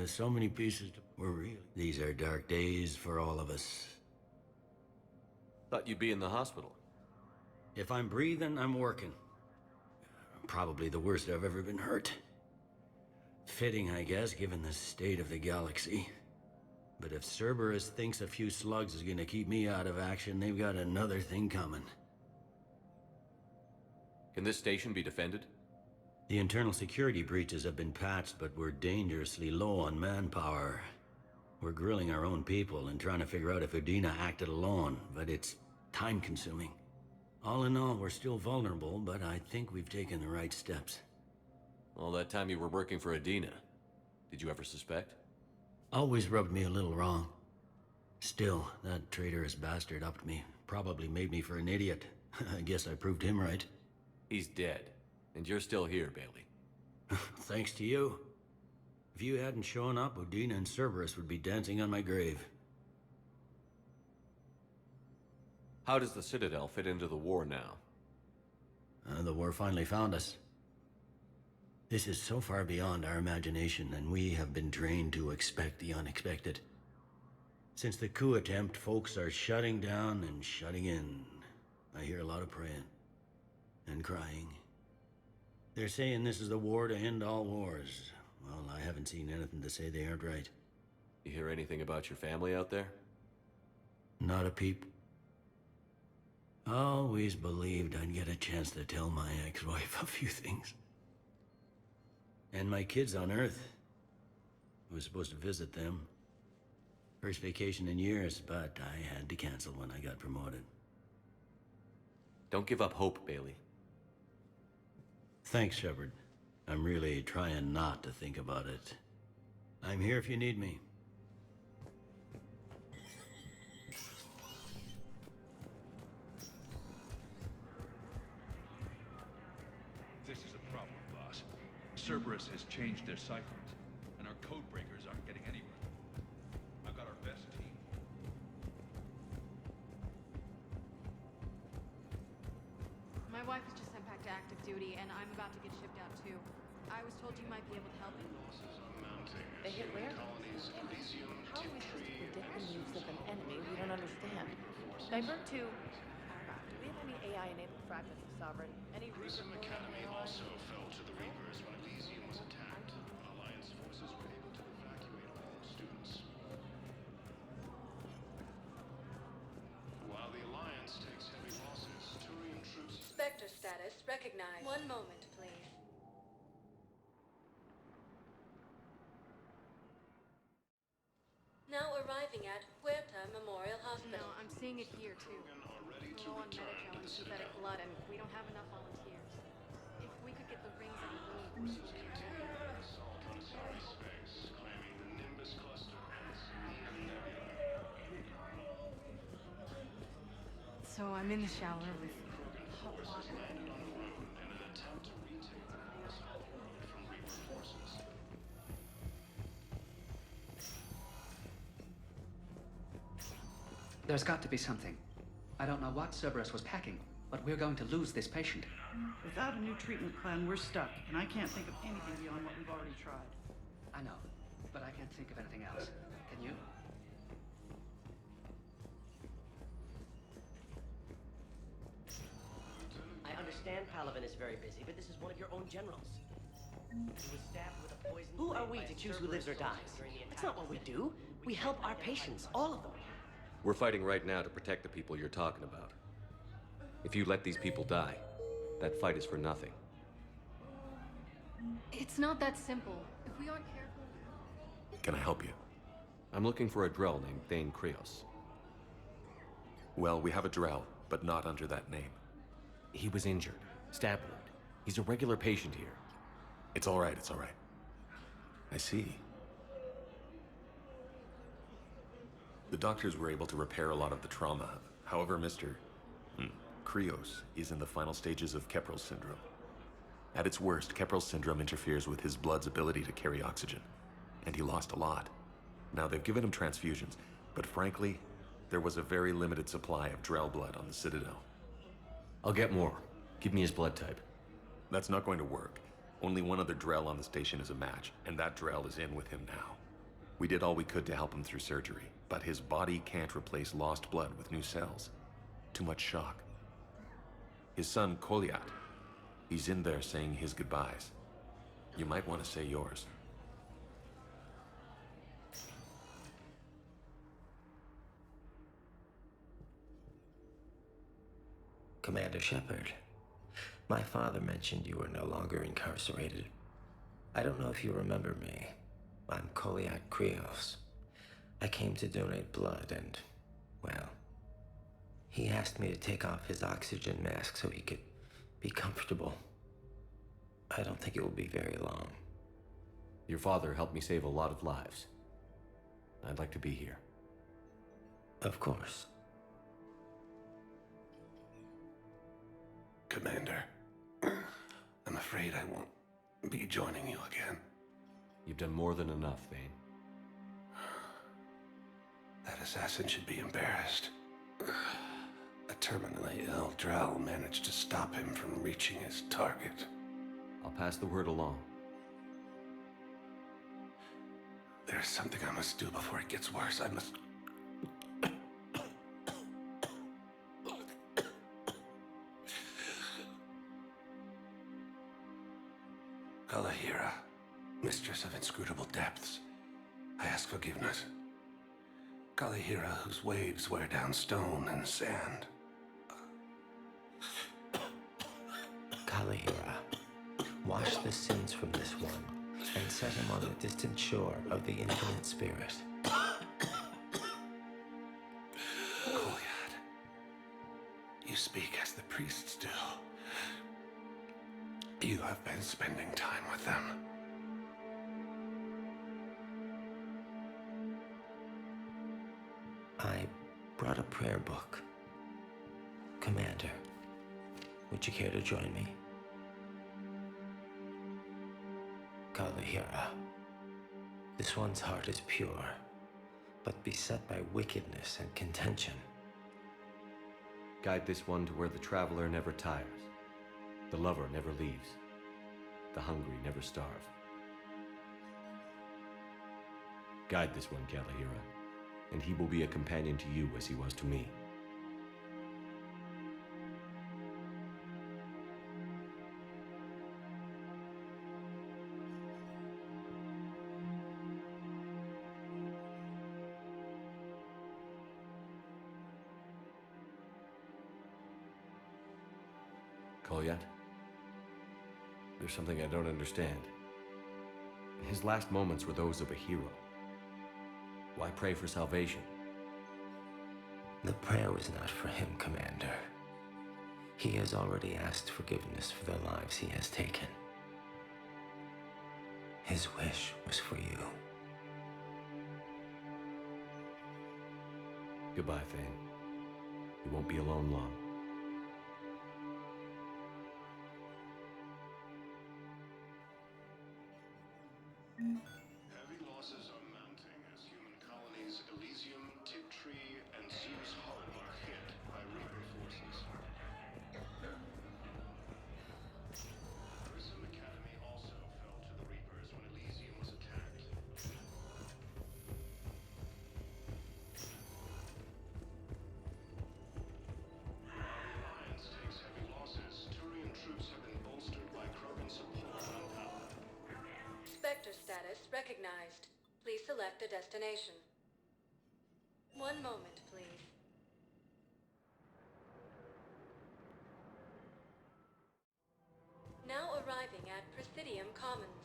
So many pieces to... We're really... These are dark days for all of us. Thought you'd be in the hospital. If I'm breathing, I'm working. Probably the worst I've ever been hurt. Fitting, I guess, given the state of the galaxy. But if Cerberus thinks a few slugs is gonna keep me out of action, they've got another thing coming. Can this station be defended? The internal security breaches have been patched, but we're dangerously low on manpower. We're grilling our own people and trying to figure out if Udina acted alone, but it's time-consuming. All in all, we're still vulnerable, but I think we've taken the right steps. All that time you were working for Adina, did you ever suspect? Always rubbed me a little wrong. Still, that traitorous bastard upped me. Probably made me for an idiot. I guess I proved him right. He's dead, and you're still here, Bailey. Thanks to you. If you hadn't shown up, Udina and Cerberus would be dancing on my grave. How does the Citadel fit into the war now? The war finally found us. This is so far beyond our imagination, and we have been trained to expect the unexpected. Since the coup attempt, folks are shutting down and shutting in. I hear a lot of praying. And crying. They're saying this is the war to end all wars. Well, I haven't seen anything to say they aren't right. You hear anything about your family out there? Not a peep. Always believed I'd get a chance to tell my ex-wife a few things. And my kids on Earth. I was supposed to visit them. First vacation in years, but I had to cancel when I got promoted. Don't give up hope, Bailey. Thanks, Shepard. I'm really trying not to think about it. I'm here if you need me. This is a problem, boss. Cerberus has changed their ciphers, and our code breakers aren't getting anywhere. I've got our best team. My wife was just sent back to active duty, and I'm about to get shipped out too. I was told you might be able to help me. They hit where? How are we supposed to predict the moves of an enemy we don't understand? Divert to... Do we have any AI-enabled fragments of Sovereign? Any Grissom Academy also fell to the Reapers when Elysium was attacked. Alliance forces were able to evacuate all students. While the Alliance takes heavy losses, Turian troops... Spectre status recognized. One moment, please. Now arriving at Huerta Memorial Hospital. No, I'm seeing it here too. are ready to Low on return Metagel to and the synthetic Citadel. blood, and we don't have enough volunteers. If we could get the rings in the room. Forces continue their assault on Asari space, claiming the Nimbus cluster as near the nebula. So I'm in the shower with hot water. Landed on the road in an attempt to retake the force outflowed from Reaper forces. There's got to be something. I don't know what Cerberus was packing, but we're going to lose this patient. Without a new treatment plan, we're stuck, and I can't think of anything beyond what we've already tried. I know, but I can't think of anything else. Can you? I understand Palaven is very busy, but this is one of your own generals. He was stabbed with a poison. Who are we to choose who lives or dies? That's not what we do. We help our patients, all of them. We're fighting right now to protect the people you're talking about. If you let these people die, that fight is for nothing. It's not that simple. If we aren't careful... Can I help you? I'm looking for a Drell named Thane Krios. Well, we have a Drell, but not under that name. He was injured. Stab wound. He's a regular patient here. It's all right, it's all right. I see. The doctors were able to repair a lot of the trauma. However, Mr. Krios is in the final stages of Keprel's syndrome. At its worst, Keprel's syndrome interferes with his blood's ability to carry oxygen, and he lost a lot. Now, they've given him transfusions, but frankly, there was a very limited supply of Drell blood on the Citadel. I'll get more. Give me his blood type. That's not going to work. Only one other Drell on the station is a match, and that Drell is in with him now. We did all we could to help him through surgery, but his body can't replace lost blood with new cells. Too much shock. His son, Kolyat, he's in there saying his goodbyes. You might want to say yours. Commander Shepard, my father mentioned you were no longer incarcerated. I don't know if you remember me. I'm Kolyat Krios. I came to donate blood and, well, he asked me to take off his oxygen mask so he could be comfortable. I don't think it will be very long. Your father helped me save a lot of lives. I'd like to be here. Of course. Commander, I'm afraid I won't be joining you again. You've done more than enough, Vane. That assassin should be embarrassed. A terminally ill Drell managed to stop him from reaching his target. I'll pass the word along. There's something I must do before it gets worse. I must... Kalahira, mistress of inscrutable depths, I ask forgiveness. Kalahira, whose waves wear down stone and sand. Kalahira, wash the sins from this one and set him on the distant shore of the infinite spirit. Kolyat, you speak as the priests do. You have been spending time with them. I brought a prayer book. Commander, would you care to join me? Kalahira, this one's heart is pure, but beset by wickedness and contention. Guide this one to where the traveler never tires, the lover never leaves, the hungry never starve. Guide this one, Kalahira, and he will be a companion to you as he was to me. Kolyat? There's something I don't understand. His last moments were those of a hero. Why pray for salvation? The prayer was not for him, Commander. He has already asked forgiveness for the lives he has taken. His wish was for you. Goodbye, Thane. You won't be alone long. Heavy losses are mounting as human colonies Elysium, Tiptree, and Zeus Home are hit by Reaper forces. Grissom Academy also fell to the Reapers when Elysium was attacked. Alliance takes heavy losses. Turian troops have been bolstered by Krogan support and power. Spectre status recognized. Please select a destination. One moment, please. Now arriving at Presidium Commons.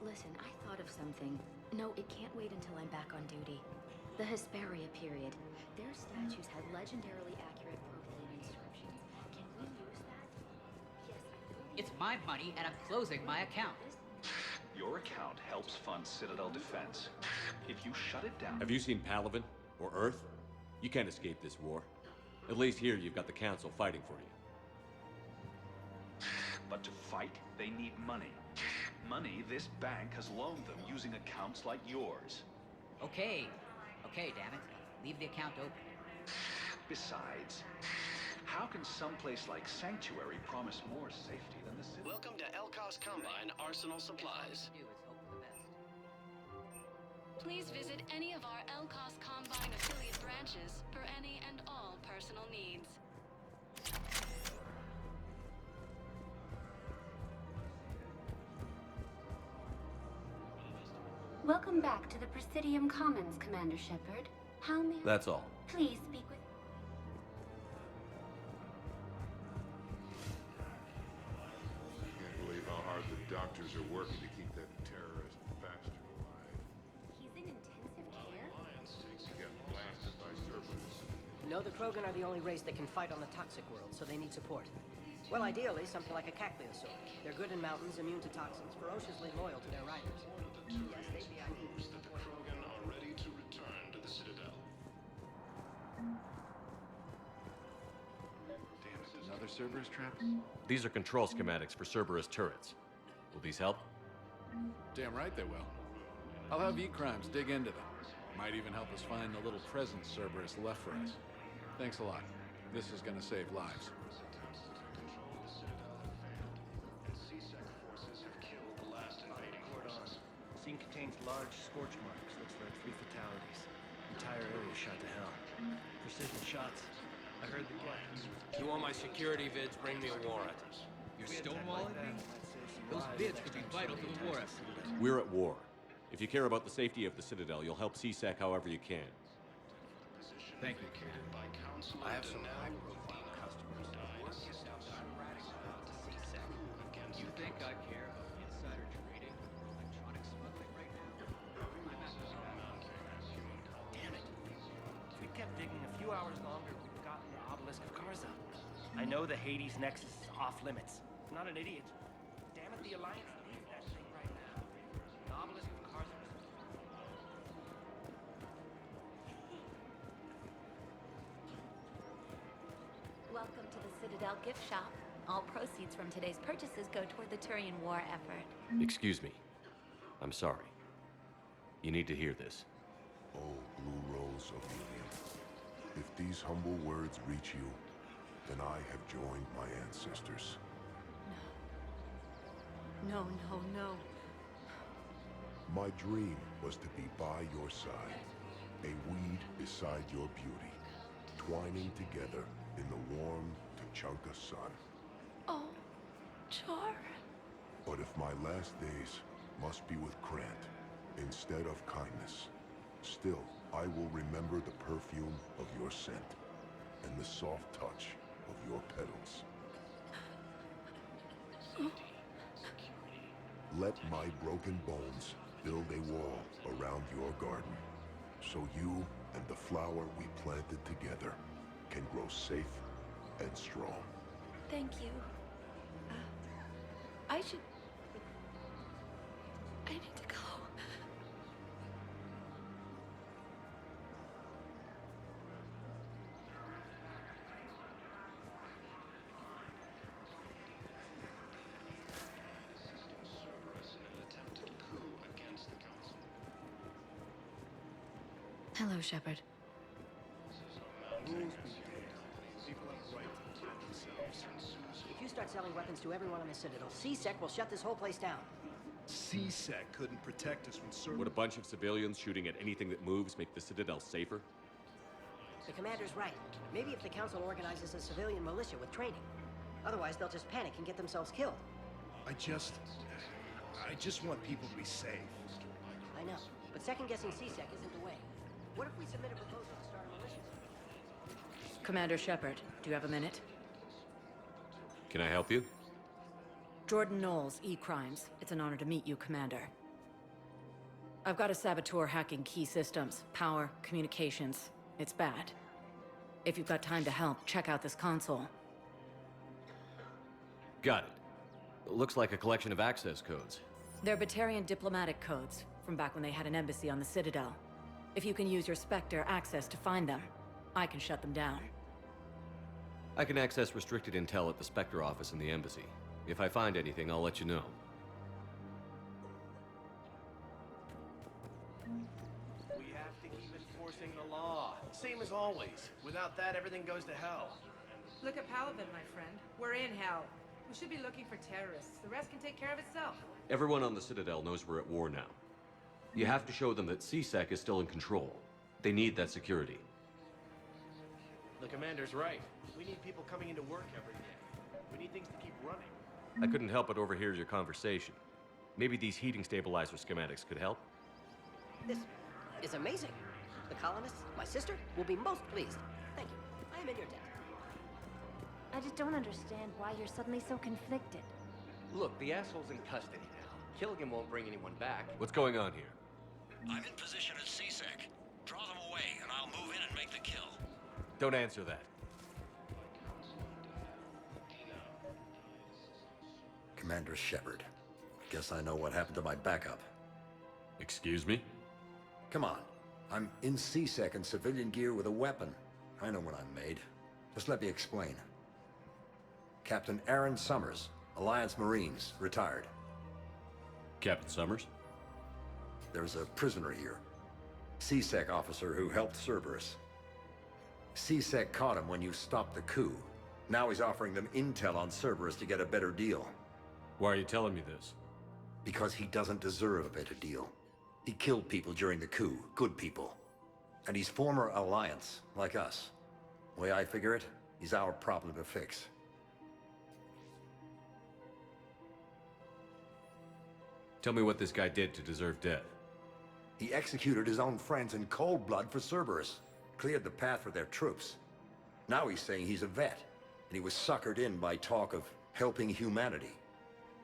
Listen, I thought of something. No, it can't wait until I'm back on duty. The Hesperia period. Their statues had legendarily accurate profile inscriptions. Can we use that? Yes, I believe. It's my money, and I'm closing my account. Your account helps fund Citadel defense. If you shut it down... Have you seen Palaven or Earth? You can't escape this war. At least here you've got the Council fighting for you. But to fight, they need money. Money this bank has loaned them using accounts like yours. Okay, damn it. Leave the account open. Besides, How can someplace like Sanctuary promise more safety than the city? Welcome to Elcos Combine Arsenal Supplies. Please visit any of our Elcos Combine affiliate branches for any and all personal needs. Welcome back to the Presidium Commons, Commander Shepard. How may I... That's all. Please speak with... Can't believe how hard the doctors are working to keep that terrorist bastard alive. He's in intensive care? He got blasted by Cerberus. No, the Krogan are the only race that can fight on the toxic world, so they need support. Well, ideally, something like a cacliosaur. They're good in mountains, immune to toxins, ferociously loyal to their riders. Yes, they'd be ideal. That the Krogan are ready to return to the Citadel. Damn it, another Cerberus trap? These are control schematics for Cerberus turrets. Will these help? Damn right they will. I'll have E-Crimes dig into them. Might even help us find the little present Cerberus left for us. Thanks a lot. This is gonna save lives. Scene contains large scorch marks. Looks like 3 fatalities. Entire area shot to hell. Precision shots. I heard the gas. You want my security vids? Bring me a warrant. You're stonewalling me? Those vids could be vital to the war effort. We're at war. If you care about the safety of the Citadel, you'll help CSEC however you can. Thank you, Kid. I have some high-profile customers. You think I care about insider trading or electronic smuggling right now? Damn it. If we kept digging a few hours longer, we'd have gotten the obelisk of Karza. I know the Hades Nexus is off limits. I'm not an idiot. Damn it, the Alliance needs that thing right now. The obelisk of Karza was... Welcome to the Citadel gift shop. All proceeds from today's purchases go toward the Turian war effort. Excuse me. I'm sorry. You need to hear this. Oh, Blue Rose of Helium. If these humble words reach you, then I have joined my ancestors. No, no, no. My dream was to be by your side, a weed beside your beauty, twining together in the warm Tuchanka sun. Oh, Char. But if my last days must be with Krant instead of kindness, still I will remember the perfume of your scent and the soft touch of your petals. Let my broken bones build a wall around your garden, so you and the flower we planted together can grow safe and strong. Thank you. I need to go. Hello, Shepard. If you start selling weapons to everyone on the Citadel, CSEC will shut this whole place down. CSEC couldn't protect us from certain... Would a bunch of civilians shooting at anything that moves make the Citadel safer? The commander's right. Maybe if the Council organizes a civilian militia with training. Otherwise, they'll just panic and get themselves killed. I just want people to be safe. I know, but second-guessing CSEC isn't the way. What if we submit a proposal to start a militia? Commander Shepard, do you have a minute? Can I help you? Jordan Knowles, E-Crimes. It's an honor to meet you, Commander. I've got a saboteur hacking key systems, power, communications. It's bad. If you've got time to help, check out this console. Got it. Looks like a collection of access codes. They're Batarian diplomatic codes, from back when they had an embassy on the Citadel. If you can use your Spectre access to find them, I can shut them down. I can access restricted intel at the Spectre office in the embassy. If I find anything, I'll let you know. We have to keep enforcing the law. Same as always. Without that, everything goes to hell. Look at Paladin, my friend. We're in hell. We should be looking for terrorists. The rest can take care of itself. Everyone on the Citadel knows we're at war now. You have to show them that CSEC is still in control. They need that security. The commander's right. We need people coming into work every day. We need things to keep running. I couldn't help but overhear your conversation. Maybe these heating stabilizer schematics could help? This is amazing. The colonists, my sister, will be most pleased. Thank you. I am in your debt. I just don't understand why you're suddenly so conflicted. Look, the asshole's in custody now. Killigan won't bring anyone back. What's going on here? I'm in position at CSEC. Draw them away, and I'll move in and make the kill. Don't answer that. Commander Shepard. Guess I know what happened to my backup. Excuse me? Come on. I'm in CSEC in civilian gear with a weapon. I know what I'm made. Just let me explain. Captain Aaron Summers, Alliance Marines, retired. Captain Summers? There's a prisoner here. CSEC officer who helped Cerberus. CSEC caught him when you stopped the coup. Now he's offering them intel on Cerberus to get a better deal. Why are you telling me this? Because he doesn't deserve a better deal. He killed people during the coup, good people. And he's former Alliance, like us. Way I figure it, he's our problem to fix. Tell me what this guy did to deserve death. He executed his own friends in cold blood for Cerberus. Cleared the path for their troops. Now he's saying he's a vet, and he was suckered in by talk of helping humanity.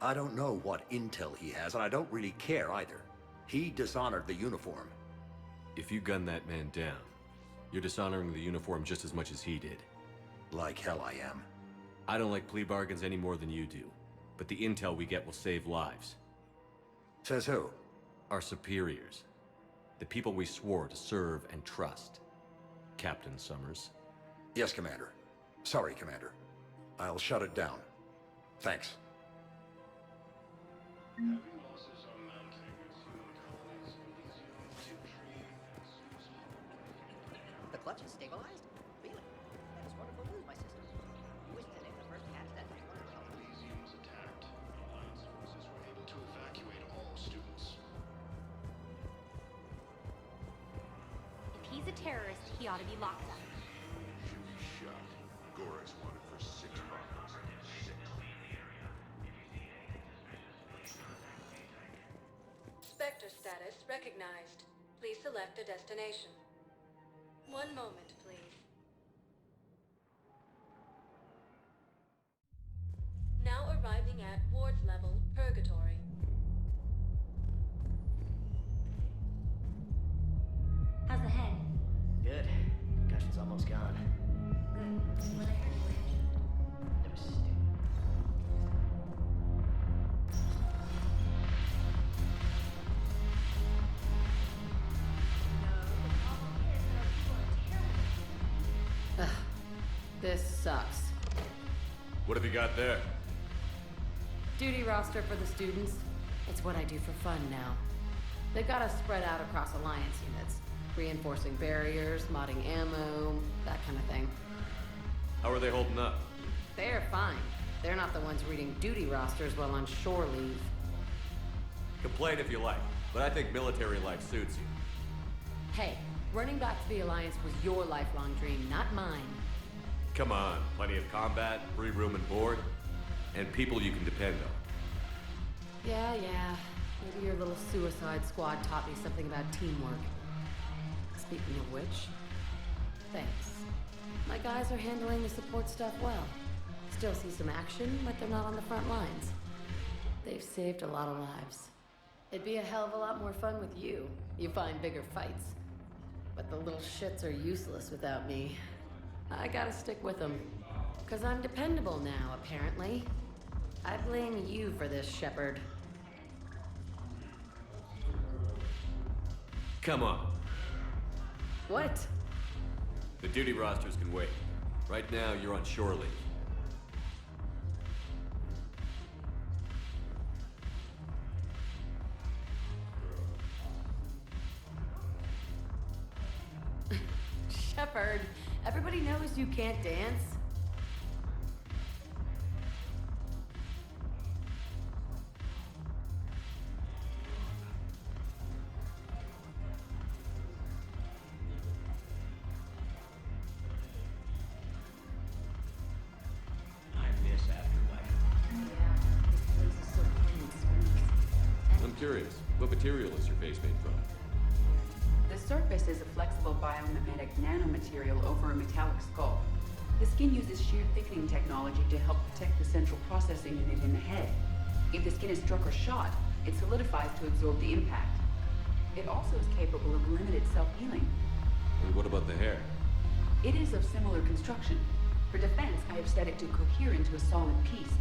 I don't know what intel he has, and I don't really care either. He dishonored the uniform. If you gun that man down, you're dishonoring the uniform just as much as he did. Like hell I am. I don't like plea bargains any more than you do, but the intel we get will save lives. Says who? Our superiors. The people we swore to serve and trust. Captain Summers. Yes, Commander. Sorry, Commander. I'll shut it down. Thanks. The clutch is stabilized? Really? That is wonderful news, my sister. You wish to name the first catch that night. Elysium was attacked. Alliance forces were able to evacuate all students. If he's a terrorist, he ought to be locked up. Should be shot. Gorex wanted for 6 months. 6. Spectre status recognized. Please select a destination. One moment, please. Now arriving at ward level, Purgatory. How's the head? Good. Concussion's almost gone. Good. What I heard you were injured. It was stupid. This sucks. What have you got there? Duty roster for the students. It's what I do for fun now. They've got us spread out across Alliance units. Reinforcing barriers, modding ammo, that kind of thing. How are they holding up? They're fine. They're not the ones reading duty rosters while on shore leave. Complain if you like, but I think military life suits you. Hey, running back to the Alliance was your lifelong dream, not mine. Come on, plenty of combat, free room and board, and people you can depend on. Yeah. Maybe your little suicide squad taught me something about teamwork. Speaking of which, thanks. My guys are handling the support stuff well. Still see some action, but they're not on the front lines. They've saved a lot of lives. It'd be a hell of a lot more fun with you. You find bigger fights. But the little shits are useless without me. I gotta stick with them. 'Cause I'm dependable now, apparently. I blame you for this, Shepard. Come on. What? The duty rosters can wait. Right now, you're on shore leave. Shepard, everybody knows you can't dance. curious. What material is your face made from? The surface is a flexible biomimetic nanomaterial over a metallic skull. The skin uses shear thickening technology to help protect the central processing unit in the head. If the skin is struck or shot, it solidifies to absorb the impact. It also is capable of limited self-healing. And what about the hair? It is of similar construction. For defense, I have set it to cohere into a solid piece.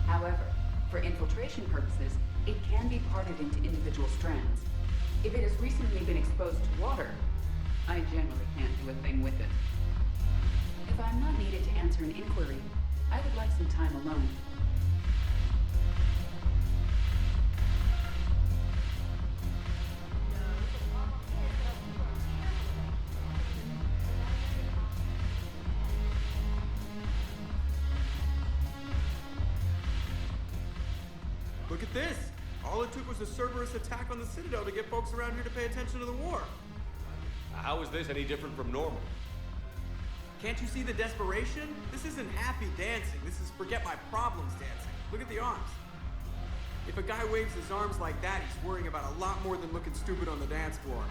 However, for infiltration purposes, it can be parted into individual strands. If it has recently been exposed to water, I generally can't do a thing with it. If I'm not needed to answer an inquiry, I would like some time alone. Look at this! All it took was a Cerberus attack on the Citadel to get folks around here to pay attention to the war. How is this any different from normal? Can't you see the desperation? This isn't happy dancing. This is forget my problems dancing. Look at the arms. If a guy waves his arms like that, he's worrying about a lot more than looking stupid on the dance floor.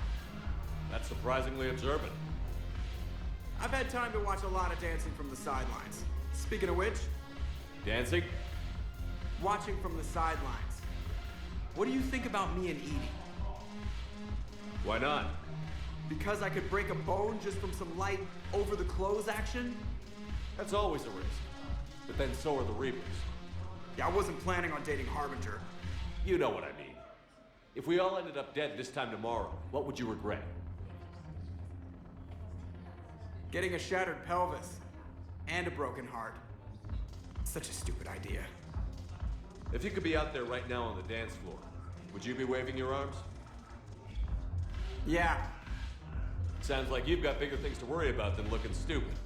That's surprisingly observant. I've had time to watch a lot of dancing from the sidelines. Speaking of which... Dancing? Watching from the sidelines. What do you think about me and Edie? Why not? Because I could break a bone just from some light over-the-clothes action? That's always a risk. But then so are the Reapers. Yeah, I wasn't planning on dating Harbinger. You know what I mean. If we all ended up dead this time tomorrow, what would you regret? Getting a shattered pelvis. And a broken heart. Such a stupid idea. If you could be out there right now on the dance floor, would you be waving your arms? Yeah. Sounds like you've got bigger things to worry about than looking stupid.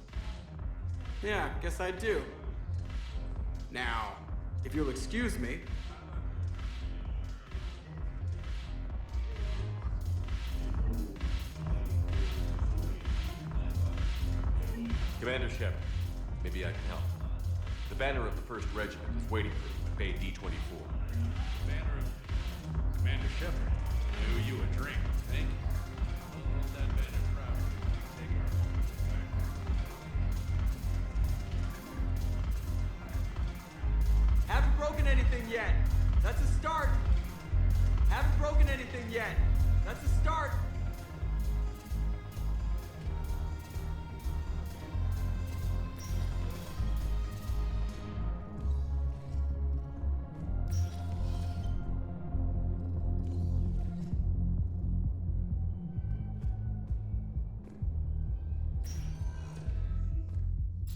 Yeah, guess I do. Now, if you'll excuse me... Commander Shepard, maybe I can help. The banner of the 1st Regiment is waiting for you at Bay D-24. Banner of Commander Shepard. Do you a drink? Thank you. Hold that banner proud. Take care. Haven't broken anything yet. That's a start. Haven't broken anything yet. That's a start.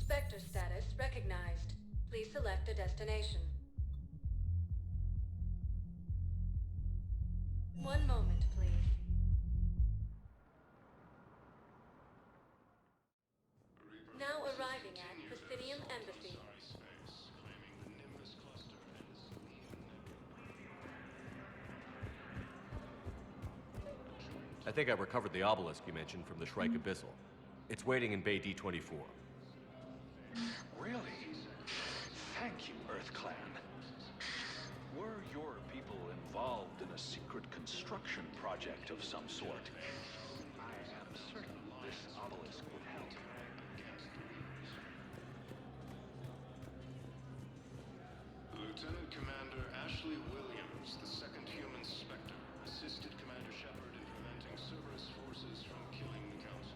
Sector status recognized. Please select a destination. One moment, please. Now arriving at Presidium Embassy. I think I recovered the obelisk you mentioned from the Shrike Abyssal. It's waiting in Bay D-24. Really? Thank you, Earth Clan. Were your people involved in a secret construction project of some sort? I am certain this obelisk would help. Lieutenant Commander Ashley Williams, the second human Spectre, assisted Commander Shepard in preventing Cerberus forces from killing the Council.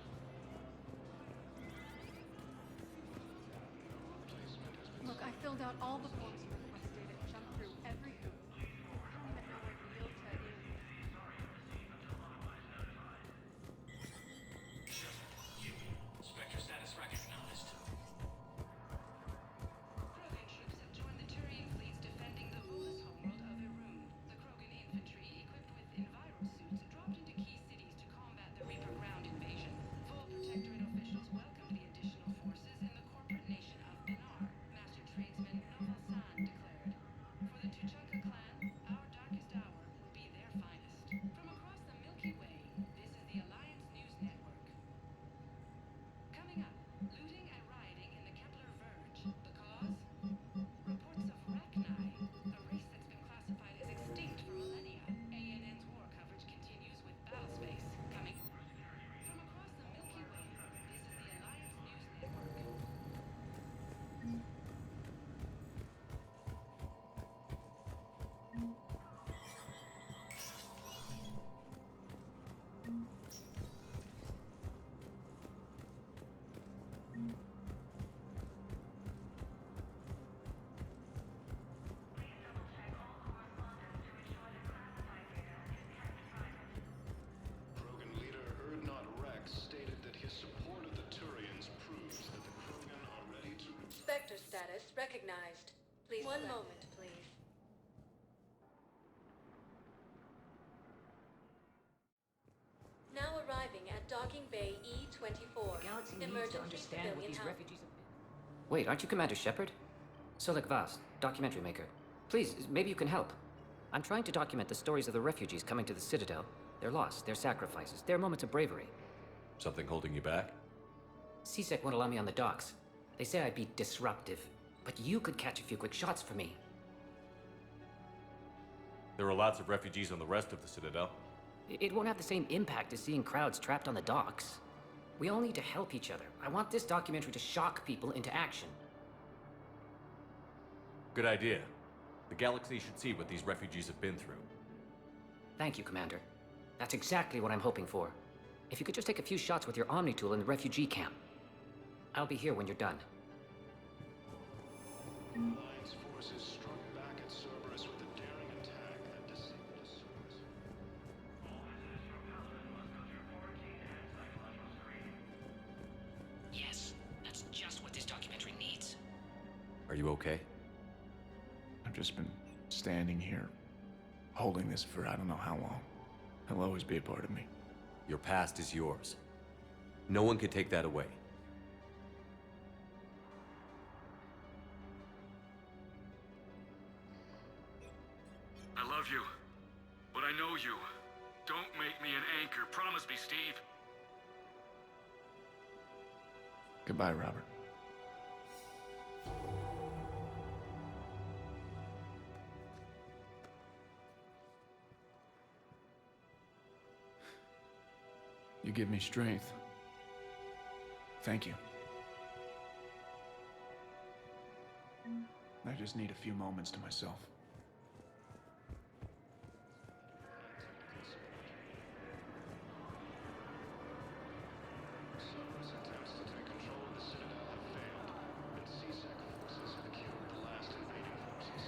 Look, I filled out all the forms you requested and jumped through every hoop. Even though I revealed to Spectre status recognized. Krogan troops have joined the Turian fleets defending the Volus homeworld Other Rune. The Krogan infantry, equipped with enviro suits, dropped into key cities to combat the Reaper ground invasion. Full Protectorate officials welcomed the additional forces in the corporate nation of Benar. Master tradesman Nova San Commander status recognized. Please. One moment, please. Now arriving at Docking Bay E-24. Galaxy needs to understand what these refugees have been. Wait, aren't you Commander Shepard? Solek Vast, documentary maker. Please, maybe you can help. I'm trying to document the stories of the refugees coming to the Citadel. Their loss, their sacrifices, their moments of bravery. Something holding you back? CSEC won't allow me on the docks. They say I'd be disruptive, but you could catch a few quick shots for me. There are lots of refugees on the rest of the Citadel. It won't have the same impact as seeing crowds trapped on the docks. We all need to help each other. I want this documentary to shock people into action. Good idea. The galaxy should see what these refugees have been through. Thank you, Commander. That's exactly what I'm hoping for. If you could just take a few shots with your Omni tool in the refugee camp. I'll be here when you're done. Alliance forces struck back at Cerberus with a daring attack that disabled a source. Yes, that's just what this documentary needs. Are you okay? I've just been standing here, holding this for I don't know how long. It'll always be a part of me. Your past is yours. No one can take that away. I love you, but I know you. Don't make me an anchor. Promise me, Steve. Goodbye, Robert. You give me strength. Thank you. I just need a few moments to myself. Cerberus attempts to take control of the Citadel have failed, and CSEC forces have killed the last invading forces.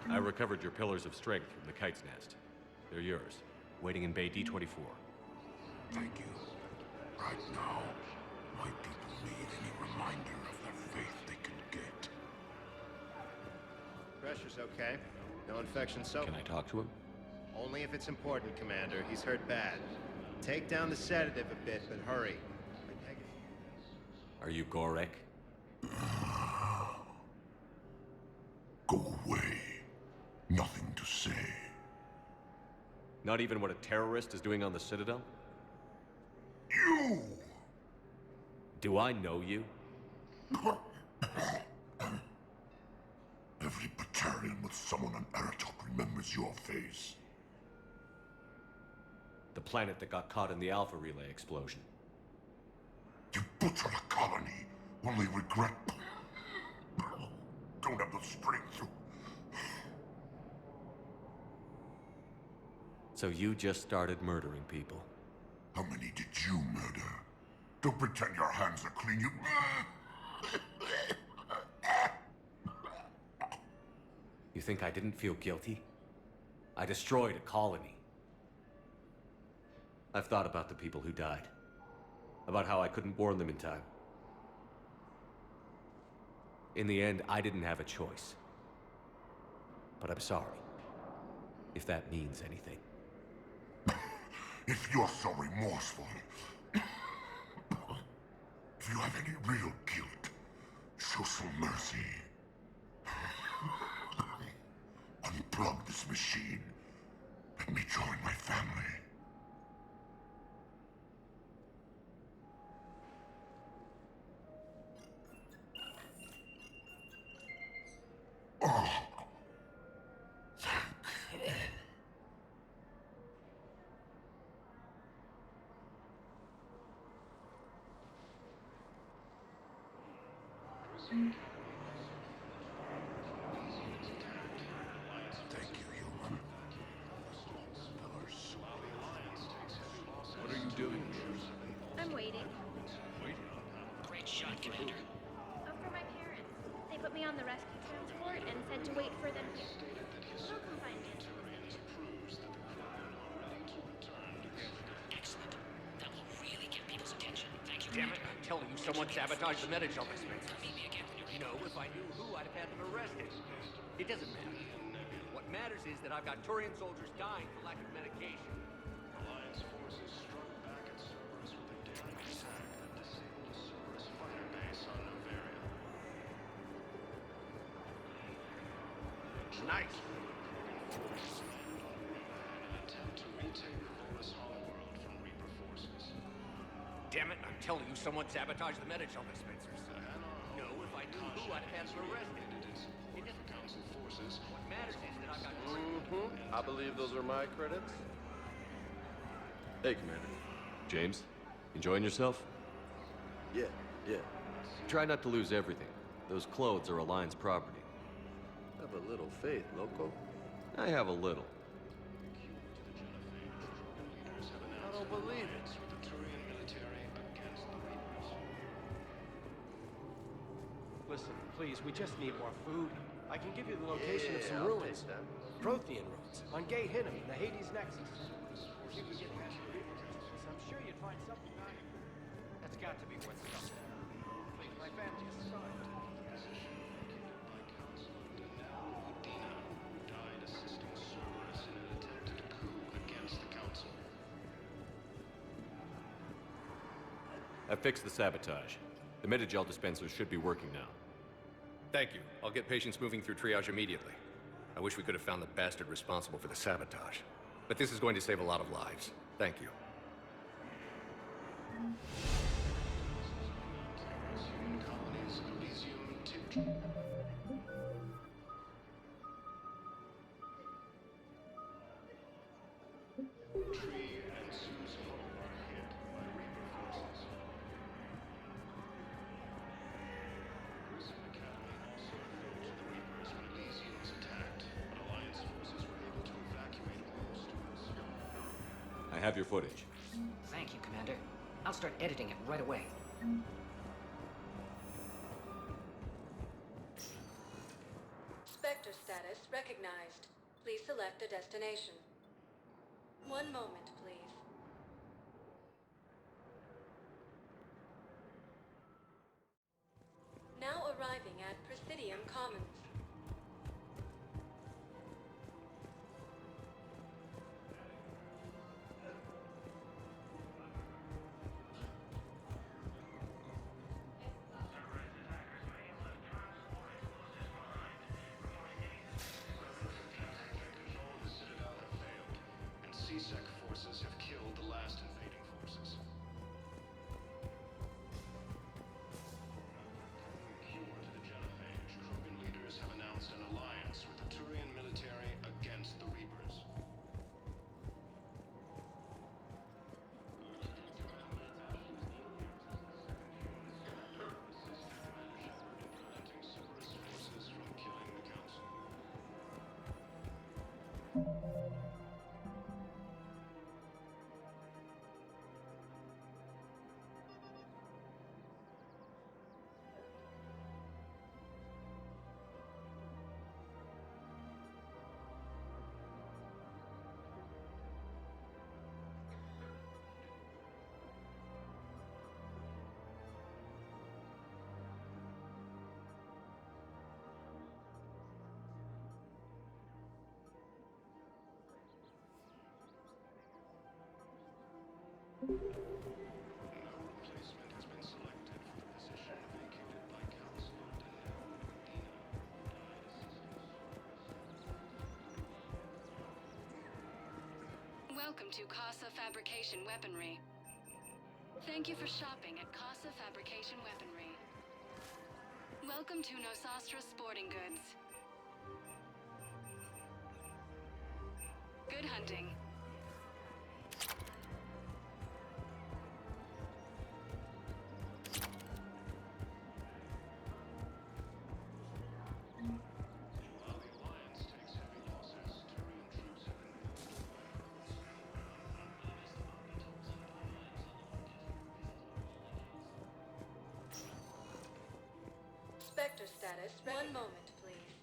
I recovered your pillars of strength from the kite's nest. They're yours, waiting in Bay D-24. Thank you. Right now, my people need any reminder of the faith they can get. Pressure's okay. No infection so... Can I talk to him? Only if it's important, Commander. He's hurt bad. Take down the sedative a bit, but hurry. Are you Gorek? Go away. Nothing to say. Not even what a terrorist is doing on the Citadel? You! Do I know you? Every battalion with someone on Aratok remembers your face. The planet that got caught in the Alpha Relay explosion. You butchered a colony, only regret... Don't have the strength to... So you just started murdering people. How many did you murder? Don't pretend your hands are clean, you... You think I didn't feel guilty? I destroyed a colony. I've thought about the people who died. About how I couldn't warn them in time. In the end, I didn't have a choice. But I'm sorry. If that means anything. If you're so remorseful, if you have any real guilt, show some mercy. Unplug this machine. Let me join my family. Oh. Thank you, human. What are you doing? I'm waiting. Great shot, Commander. Oh, for my parents. They put me on the rescue transport and said to wait for them here. They'll come find me. Excellent. That will really get people's attention. Thank you, Damn Commander. it, I'm telling someone sabotaged the Medical dispensers. You know, if I knew who, I'd have had them arrested. It doesn't matter. What matters is that I've got Turian soldiers dying for lack of medication. Alliance forces struck back at Cerberus with a daring attack that disabled a Cerberus fighter base on Novaria. Nice. An attempt to retake the Volus homeworld from Reaper forces. Damn it, I'm telling you, someone sabotaged the Medical dispensers. No, if I knew who, I'd have had them arrested. It doesn't Council forces. What matters is that I've got I believe those are my credits. Hey, Commander. James, enjoying yourself? Yeah. Try not to lose everything. Those clothes are Alliance property. Have a little faith, loco. I have a little. I don't believe it. With the Turian military against the Reapers. Listen, please, we just need more food. I can give you the location of some I'll ruins. take that. Prothean ruins. On Gay Hinnom, the Hades Nexus. If you could get past the Reaper resistance, I'm sure you'd find something valuable. That's got to be worth something. Please, my family is starved. Died assisting Cerberus in an attempted coup against the Council. I fixed the sabotage. The Medigel dispensers should be working now. Thank you. I'll get patients moving through triage immediately. I wish we could have found the bastard responsible for the sabotage. But this is going to save a lot of lives. Thank you. Human colonies, Elysium, Tip. Tree and Sue's home are hit by Reaper forces. Prison Academy also fell to the Reapers when Elysium was attacked, but Alliance forces were able to evacuate all students. I have your footage. Thank you, Commander. I'll start editing it right away. Spectre status recognized. Please select a destination. One moment, please. Now arriving at Presidium Commons. The Citadel have failed, and CSEC forces have killed the last invading forces. Cure to the genophage, Krogan leaders have announced an alliance with the Turian military against the Reapers. Preventing Cerberus forces from killing the Council. No replacement has been selected for the position vacated by Counselor Welcome to Casa Fabrication Weaponry. Thank you for shopping at Casa Fabrication Weaponry. Welcome to Nosastra Sporting Goods. Good hunting. While the Alliance takes heavy losses, Turian troops have been moved to Spectre status. One moment, please.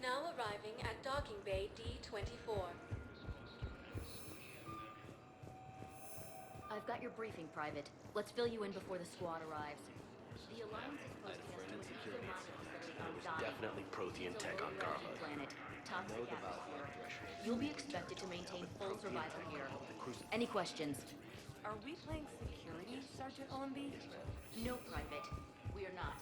Now arriving at Docking Bay D-24. I've got your briefing, Private. Let's fill you in before the squad arrives. The Alliance is posting us to a nuclear mining facility on Dottie. Definitely Prothean tech on Garva. Planet. Toxic atmosphere. You'll be expected to maintain full survival here. Any questions? Are we playing security, Sergeant Allenby? No, Private. We are not.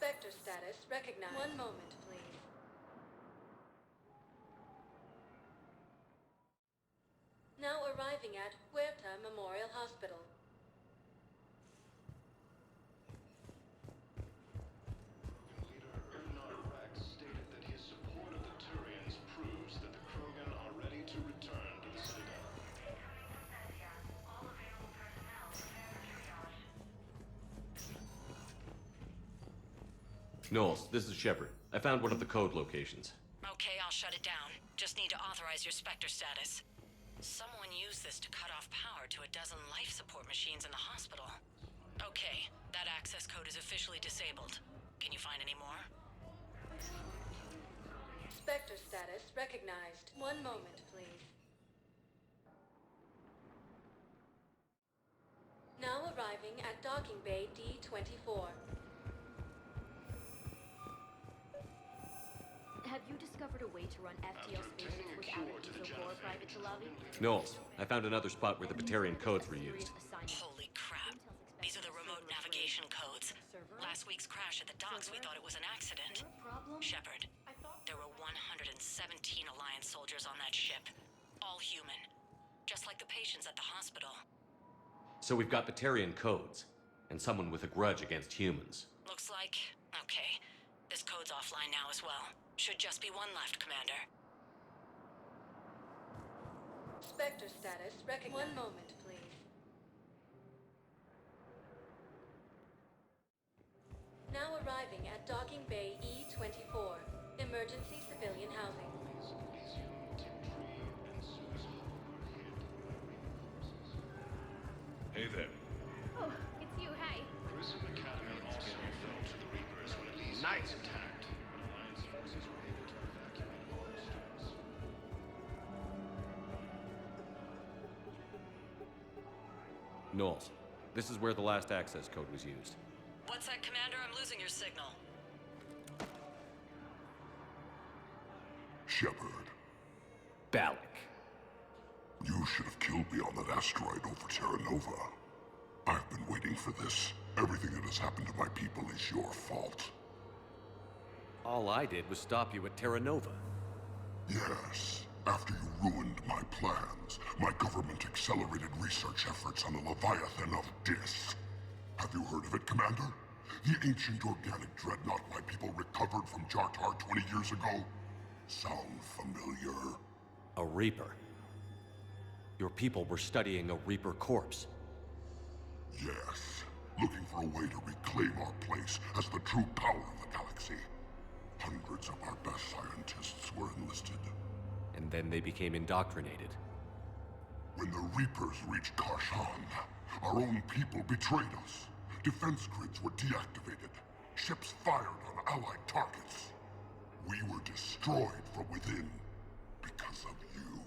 Spectre status recognized. One moment, please. Now arriving at Huerta Memorial Hospital. Stated that his support of the Turians proves that the Krogan are ready to return to the Citadel. Knowles, this is Shepard. I found one of the code locations. Okay, I'll shut it down. Just need to authorize your Spectre status. Someone used this to cut off power to a dozen life support machines in the hospital. Okay, that access code is officially disabled. Can you find any more? Spectre status recognized. One moment, please. Now arriving at Docking Bay D-24. Have you discovered a way to run FTL spaceships without a diesel core, Private Talavi? Knowles, I found another spot where the Batarian codes were used. Holy crap. These are the remote navigation codes. Last week's crash at the docks, we thought it was an accident. Shepard, there were 117 Alliance soldiers on that ship. All human. Just like the patients at the hospital. So we've got Batarian codes, and someone with a grudge against humans. Looks like... okay. This code's offline now as well. Should just be one left, Commander. Spectre status recognized. One moment, please. Now arriving at Docking Bay E-24. Emergency civilian housing. Hey there. Oh, it's you, hey. Grissom Academy also fell to the Reapers when Elise was attacked, but Alliance forces were able to evacuate all the students. Knowles, this is where the last access code was used. What's that, Commander? I'm losing your signal. Shepard. Balak. You should have killed me on that asteroid over Terra Nova. I've been waiting for this. Everything that has happened to my people is your fault. All I did was stop you at Terra Nova. Yes. After you ruined my plans, my government accelerated research efforts on the Leviathan of Dis. Have you heard of it, Commander? The ancient organic dreadnought my people recovered from Jartar 20 years ago? Sound familiar? A Reaper. Your people were studying a Reaper corpse. Yes. Looking for a way to reclaim our place as the true power of the galaxy. Hundreds of our best scientists were enlisted. And then they became indoctrinated. When the Reapers reached Karshan, our own people betrayed us. Defense grids were deactivated. Ships fired on Allied targets. We were destroyed from within because of you.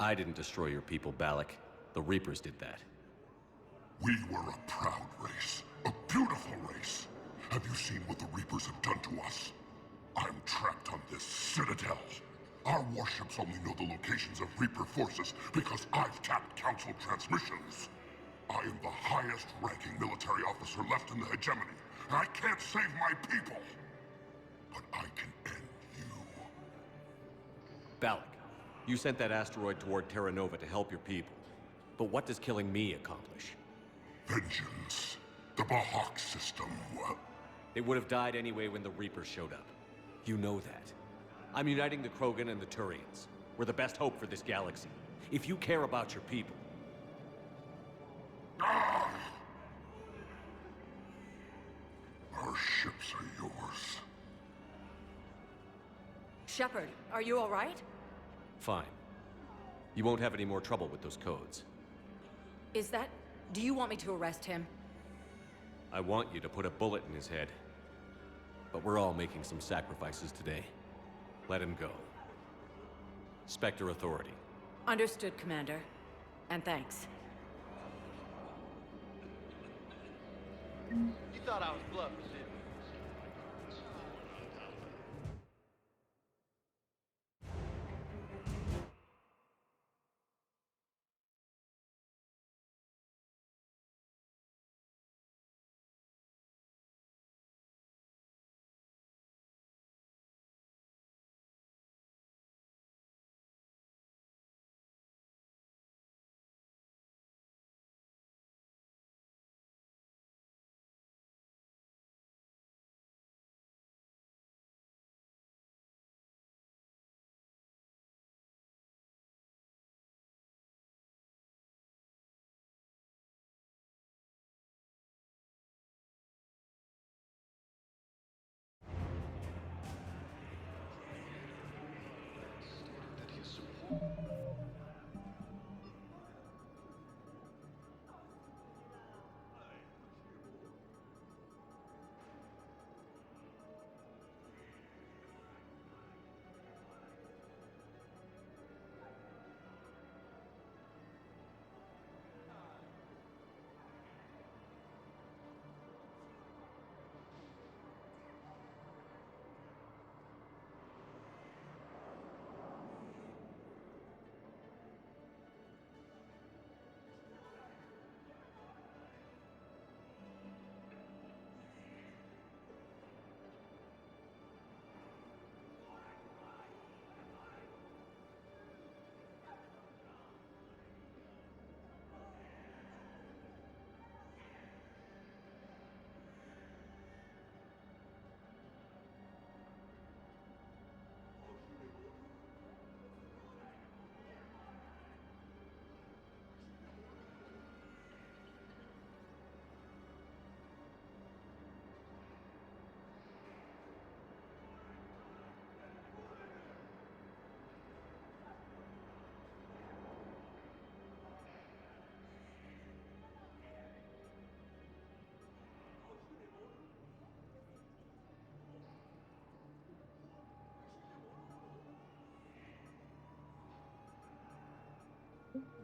I didn't destroy your people, Balak. The Reapers did that. We were a proud race. A beautiful race. Have you seen what the Reapers have done to us? I'm trapped on this citadel. Our warships only know the locations of Reaper forces because I've tapped Council transmissions. I am the highest-ranking military officer left in the hegemony, and I can't save my people. But I can end you. Balak, you sent that asteroid toward Terra Nova to help your people. But what does killing me accomplish? Vengeance. The Bahak system. They would have died anyway when the Reapers showed up. You know that. I'm uniting the Krogan and the Turians. We're the best hope for this galaxy. If you care about your people... Ah! Our ships are yours. Shepard, are you all right? Fine. You won't have any more trouble with those codes. Is that... Do you want me to arrest him? I want you to put a bullet in his head. But we're all making some sacrifices today. Let him go. Spectre Authority. Understood, Commander. And thanks. You thought I was bluffing, didn't you?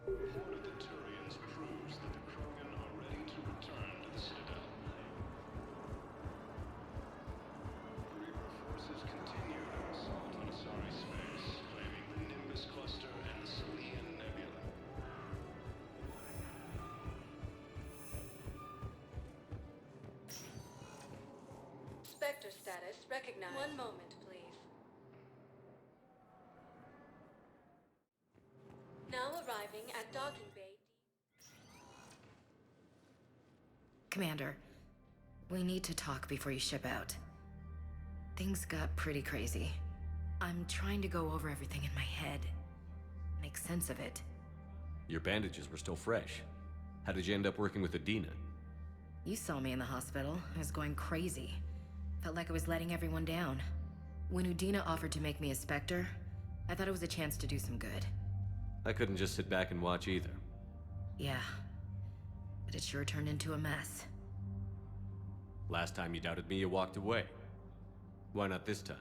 Report of the Turians proves that the Krogan are ready to return to the Citadel. Reaper forces continue their assault on Asari space, claiming the Nimbus cluster and the Salian Nebula. Spectre status recognized. One moment, please. Now arriving at docking bay. Commander, we need to talk before you ship out. Things got pretty crazy. I'm trying to go over everything in my head. Make sense of it. Your bandages were still fresh. How did you end up working with Adina? You saw me in the hospital. I was going crazy. Felt like I was letting everyone down. When Udina offered to make me a Spectre, I thought it was a chance to do some good. I couldn't just sit back and watch either. Yeah. But it sure turned into a mess. Last time you doubted me, you walked away. Why not this time?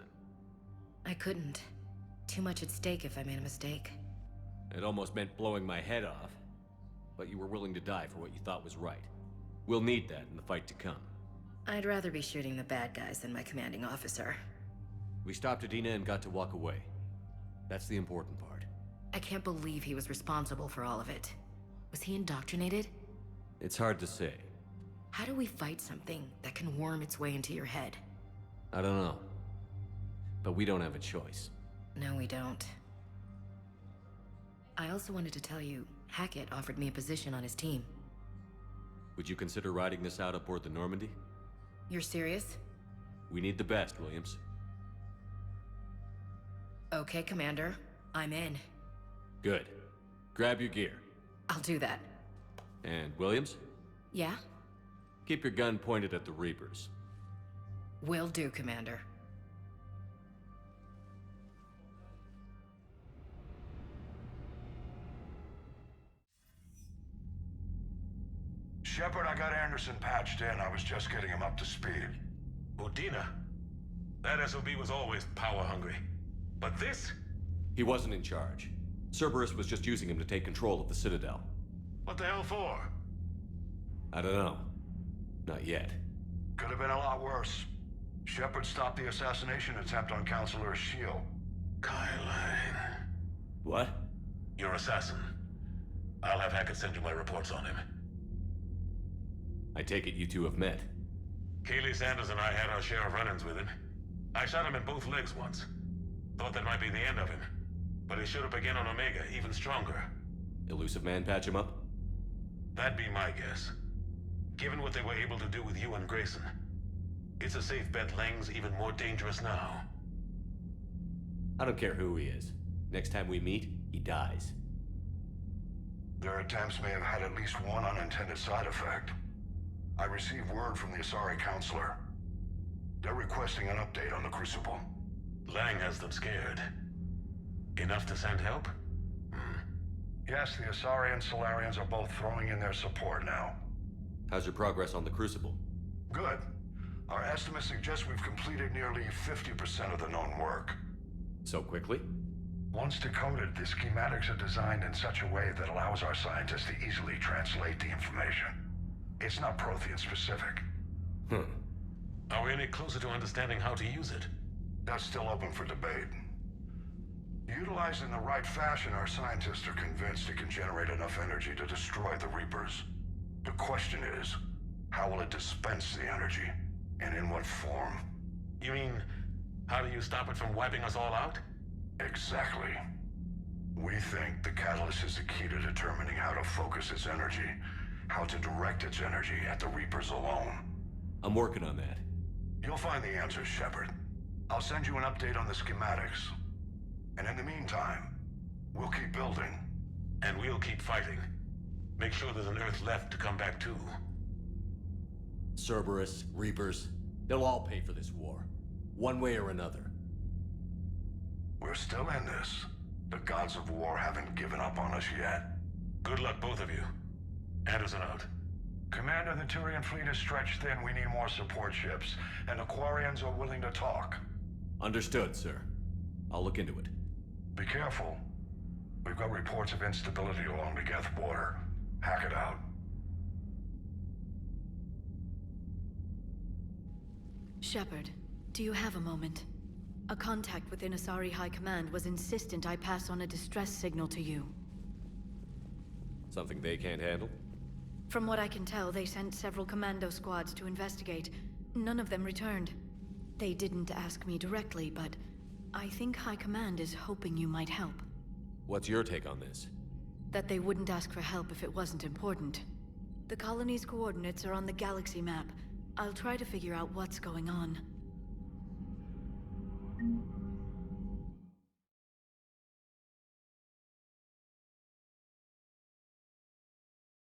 I couldn't. Too much at stake if I made a mistake. It almost meant blowing my head off. But you were willing to die for what you thought was right. We'll need that in the fight to come. I'd rather be shooting the bad guys than my commanding officer. We stopped Adina and got to walk away. That's the important part. I can't believe he was responsible for all of it. Was he indoctrinated? It's hard to say. How do we fight something that can worm its way into your head? I don't know. But we don't have a choice. No, we don't. I also wanted to tell you, Hackett offered me a position on his team. Would you consider riding this out aboard the Normandy? You're serious? We need the best, Williams. Okay, Commander. I'm in. Good. Grab your gear. I'll do that. And Williams? Yeah? Keep your gun pointed at the Reapers. Will do, Commander. Shepard, I got Anderson patched in. I was just getting him up to speed. Udina? That SOB was always power-hungry. But this? He wasn't in charge. Cerberus was just using him to take control of the Citadel. What the hell for? I don't know. Not yet. Could have been a lot worse. Shepard stopped the assassination attempt on Counselor Shield. Kylane. What? Your assassin. I'll have Hackett send you my reports on him. I take it you two have met. Kaylee Sanders and I had our share of run-ins with him. I shot him in both legs once. Thought that might be the end of him. But he showed up again on Omega, even stronger. Elusive Man patch him up? That'd be my guess. Given what they were able to do with you and Grayson, it's a safe bet Lang's even more dangerous now. I don't care who he is. Next time we meet, he dies. Their attempts may have had at least one unintended side effect. I received word from the Asari Counselor. They're requesting an update on the Crucible. Lang has them scared. Enough to send help? Yes, the Asari and Solarians are both throwing in their support now. How's your progress on the Crucible? Good. Our estimates suggest we've completed nearly 50% of the known work. So quickly? Once decoded, the schematics are designed in such a way that allows our scientists to easily translate the information. It's not Prothean specific. Are we any closer to understanding how to use it? That's still open for debate. Utilized in the right fashion, our scientists are convinced it can generate enough energy to destroy the Reapers. The question is, how will it dispense the energy? And in what form? You mean, how do you stop it from wiping us all out? Exactly. We think the catalyst is the key to determining how to focus its energy, how to direct its energy at the Reapers alone. I'm working on that. You'll find the answers, Shepard. I'll send you an update on the schematics. And in the meantime, we'll keep building. And we'll keep fighting. Make sure there's an Earth left to come back to. Cerberus, Reapers, they'll all pay for this war. One way or another. We're still in this. The gods of war haven't given up on us yet. Good luck, both of you. Anderson out. Commander, the Turian fleet is stretched thin. We need more support ships. And the Quarians are willing to talk. Understood, sir. I'll look into it. Be careful. We've got reports of instability along the Geth border. Hack it out. Shepard, do you have a moment? A contact within Asari High Command was insistent I pass on a distress signal to you. Something they can't handle? From what I can tell, they sent several commando squads to investigate. None of them returned. They didn't ask me directly, but I think High Command is hoping you might help. What's your take on this? That they wouldn't ask for help if it wasn't important. The colony's coordinates are on the galaxy map. I'll try to figure out what's going on.